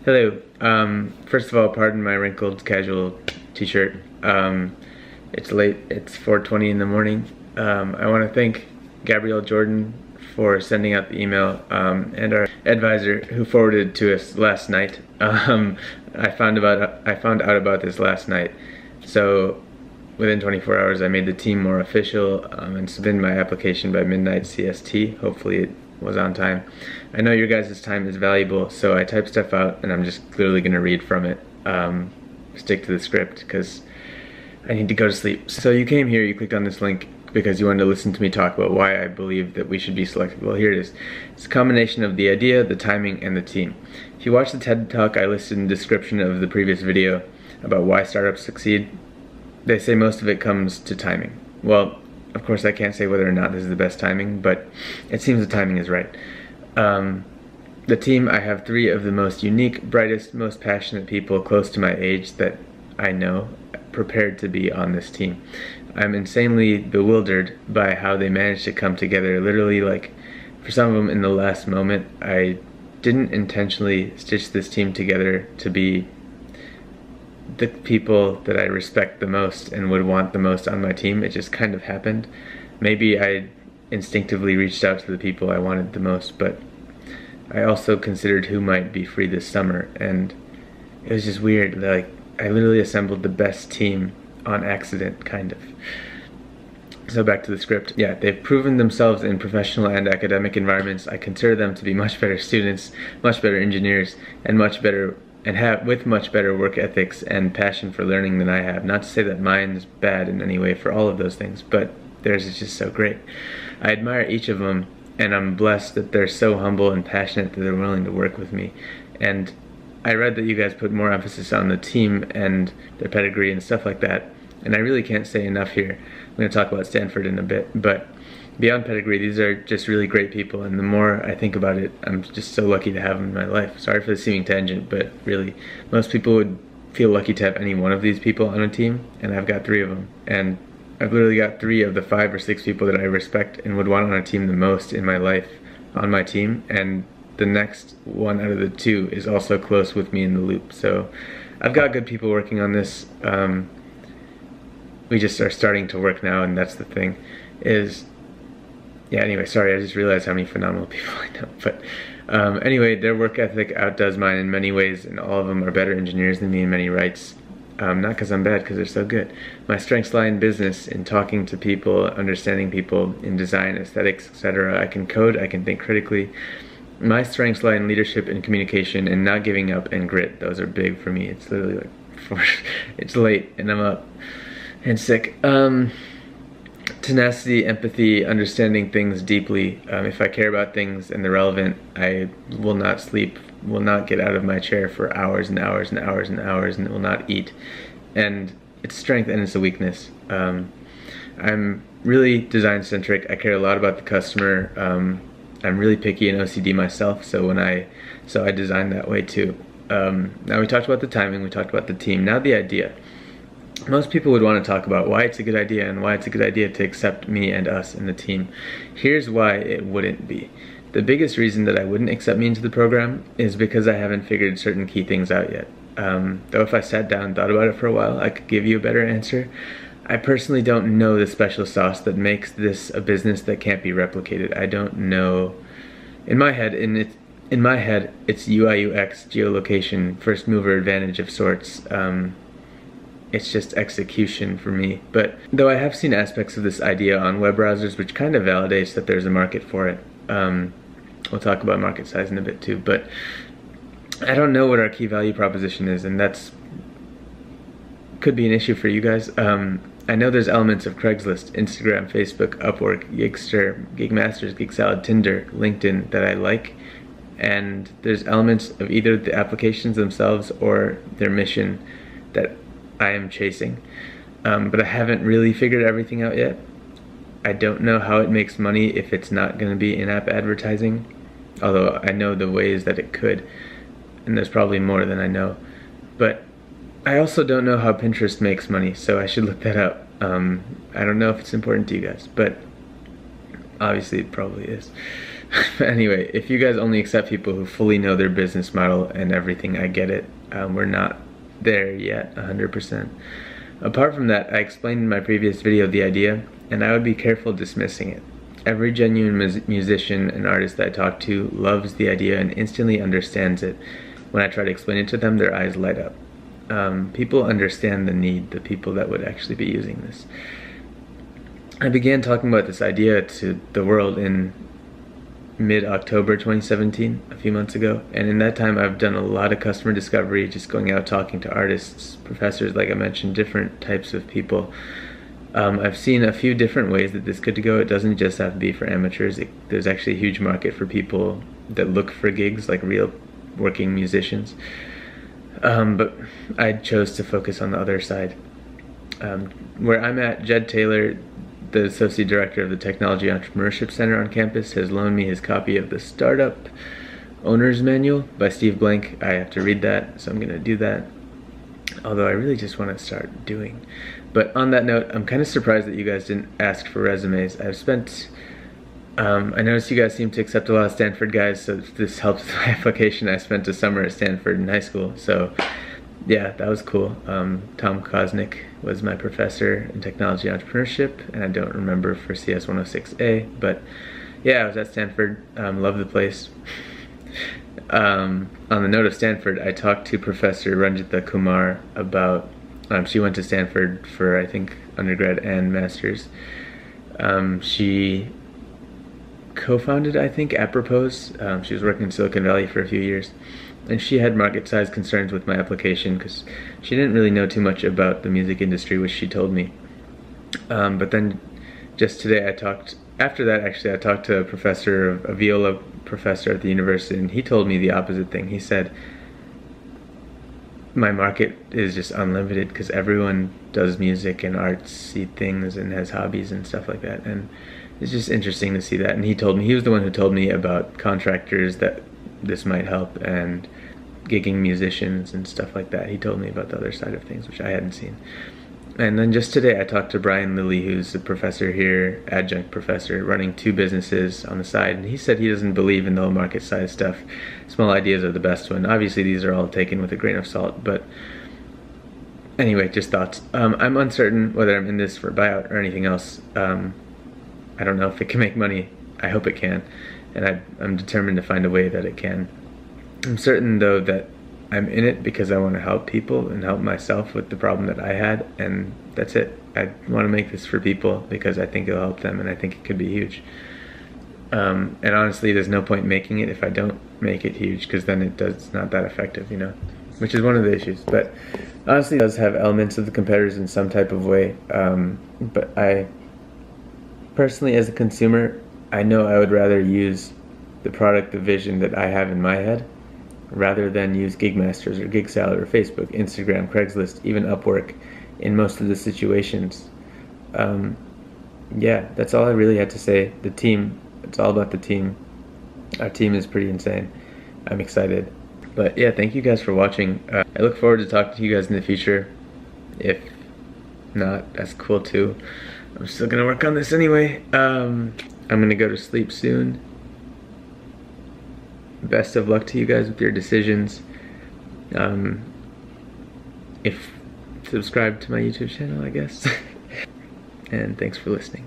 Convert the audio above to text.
Hello. First of all, pardon my wrinkled casual t-shirt. It's late. It's 4:20 in the morning. I want to thank Gabrielle Jordan for sending out the email and our advisor who forwarded it to us last night. I found out about this last night. So within 24 hours, I made the team more official and submitted my application by midnight CST. Hopefully it was on time. I know your guys' time is valuable, so I typed stuff out and I'm just literally going to read from it. Stick to the script because I need to go to sleep. So you came here, you clicked on this link because you wanted to listen to me talk about why I believe that we should be selected. Well, here it is. It's a combination of the idea, the timing, and the team. If you watch the TED Talk I listed in the description of the previous video about why startups succeed, they say most of it comes to timing. Well, of course I can't say whether or not this is the best timing, but it seems the timing is right. The team, I have 3 of the most unique, brightest, most passionate people close to my age that I know prepared to be on this team. I'm insanely bewildered by how they managed to come together. Literally, like, for some of them in the last moment. I didn't intentionally stitch this team together to be the people that I respect the most and would want the most on my team. It just kind of happened. Maybe I instinctively reached out to the people I wanted the most, but I also considered who might be free this summer, and it was just weird. Like, I literally assembled the best team on accident, kind of. So back to the script. Yeah, they've proven themselves in professional and academic environments. I consider them to be much better students, much better engineers, and much better work ethics and passion for learning than I have. Not to say that mine's bad in any way for all of those things, but theirs is just so great. I admire each of them, and I'm blessed that they're so humble and passionate that they're willing to work with me. And I read that you guys put more emphasis on the team and their pedigree and stuff like that, and I really can't say enough here. I'm going to talk about Stanford in a bit, but beyond pedigree, these are just really great people, and the more I think about it, I'm just so lucky to have them in my life. Sorry for the seeming tangent, but really, most people would feel lucky to have any one of these people on a team, and I've got 3 of them, and I've literally got 3 of the 5 or 6 people that I respect and would want on a team the most in my life on my team, and the next one out of the 2 is also close with me in the loop. So I've got good people working on this. We just are starting to work now, and that's the thing. Anyway, sorry, I just realized how many phenomenal people I know. But anyway, their work ethic outdoes mine in many ways, and all of them are better engineers than me in many rights. Not because I'm bad, because they're so good. My strengths lie in business, in talking to people, understanding people, in design, aesthetics, etc. I can code, I can think critically. My strengths lie in leadership and communication and not giving up and grit. Those are big for me. It's literally like, it's late and I'm up and sick. Tenacity, empathy, understanding things deeply. If I care about things and they're relevant, I will not sleep, will not get out of my chair for hours and hours and hours and hours, and will not eat. And it's a strength and it's a weakness. I'm really design centric. I care a lot about the customer. I'm really picky and OCD myself, so I design that way too. Now we talked about the timing, we talked about the team, now the idea. Most people would want to talk about why it's a good idea and why it's a good idea to accept me and us in the team. Here's why it wouldn't be. The biggest reason that I wouldn't accept me into the program is because I haven't figured certain key things out yet. Though if I sat down and thought about it for a while, I could give you a better answer. I personally don't know the special sauce that makes this a business that can't be replicated. I don't know. In my head, it's UI UX, geolocation, first mover advantage of sorts. It's just execution for me. But though I have seen aspects of this idea on web browsers, which kind of validates that there's a market for it. We'll talk about market size in a bit too, but I don't know what our key value proposition is, and that's could be an issue for you guys. I know there's elements of Craigslist, Instagram, Facebook, Upwork, Gigster, Gigmasters, GigSalad, Tinder, LinkedIn that I like, and there's elements of either the applications themselves or their mission that I am chasing, but I haven't really figured everything out yet. I don't know how it makes money if it's not going to be in-app advertising, although I know the ways that it could, and there's probably more than I know. But I also don't know how Pinterest makes money, so I should look that up. I don't know if it's important to you guys, but obviously it probably is. But anyway, if you guys only accept people who fully know their business model and everything, I get it. We're not there yet, 100%. Apart from that, I explained in my previous video the idea, and I would be careful dismissing it. Every genuine musician and artist that I talk to loves the idea and instantly understands it. When I try to explain it to them, their eyes light up. People understand the need, the people that would actually be using this. I began talking about this idea to the world in mid-October 2017, a few months ago, and in that time I've done a lot of customer discovery, just going out talking to artists, professors, like I mentioned, different types of people. I've seen a few different ways that this could go. It doesn't just have to be for amateurs. There's actually a huge market for people that look for gigs, like real working musicians. But I chose to focus on the other side. Where I'm at, Jed Taylor, the Associate Director of the Technology Entrepreneurship Center on campus, has loaned me his copy of the Startup Owner's Manual by Steve Blank. I have to read that, so I'm going to do that. Although I really just want to start doing. But on that note, I'm kind of surprised that you guys didn't ask for resumes. I noticed you guys seem to accept a lot of Stanford guys, so if this helps my application, I spent a summer at Stanford in high school. So yeah, that was cool. Tom Kosnick was my professor in technology entrepreneurship, and I don't remember for CS 106A, but yeah, I was at Stanford. Love the place. On the note of Stanford, I talked to Professor Ranjita Kumar about, she went to Stanford for, I think, undergrad and master's. She co-founded, I think, Apropos. She was working in Silicon Valley for a few years, and she had market size concerns with my application because she didn't really know too much about the music industry, which she told me. But then just today I talked to a professor, a viola professor at the university, and he told me the opposite thing. He said, my market is just unlimited because everyone does music and artsy things and has hobbies and stuff like that, and it's just interesting to see that. And he was the one who told me about contractors that this might help and gigging musicians and stuff like that. He told me about the other side of things, which I hadn't seen. And then just today I talked to Brian Lilly, who's a professor here, adjunct professor, running 2 businesses on the side, and he said he doesn't believe in the market size stuff. Small ideas are the best one. Obviously these are all taken with a grain of salt, but anyway, just thoughts. I'm uncertain whether I'm in this for a buyout or anything else. I don't know if it can make money. I hope it can, and I'm determined to find a way that it can. I'm certain though that I'm in it because I want to help people and help myself with the problem that I had, and that's it. I want to make this for people because I think it'll help them, and I think it could be huge. And honestly, there's no point making it if I don't make it huge, because then it's not that effective, you know, which is one of the issues. But honestly, it does have elements of the competitors in some type of way. But I personally, as a consumer, I know I would rather use the product, the vision that I have in my head, rather than use Gigmasters or GigSalad or Facebook, Instagram, Craigslist, even Upwork in most of the situations. Yeah, that's all I really had to say. The team, it's all about the team. Our team is pretty insane. I'm excited. But yeah, thank you guys for watching. I look forward to talking to you guys in the future. If not, that's cool too. I'm still gonna work on this anyway. I'm gonna go to sleep soon. Best of luck to you guys with your decisions. If subscribe to my YouTube channel, I guess. And thanks for listening.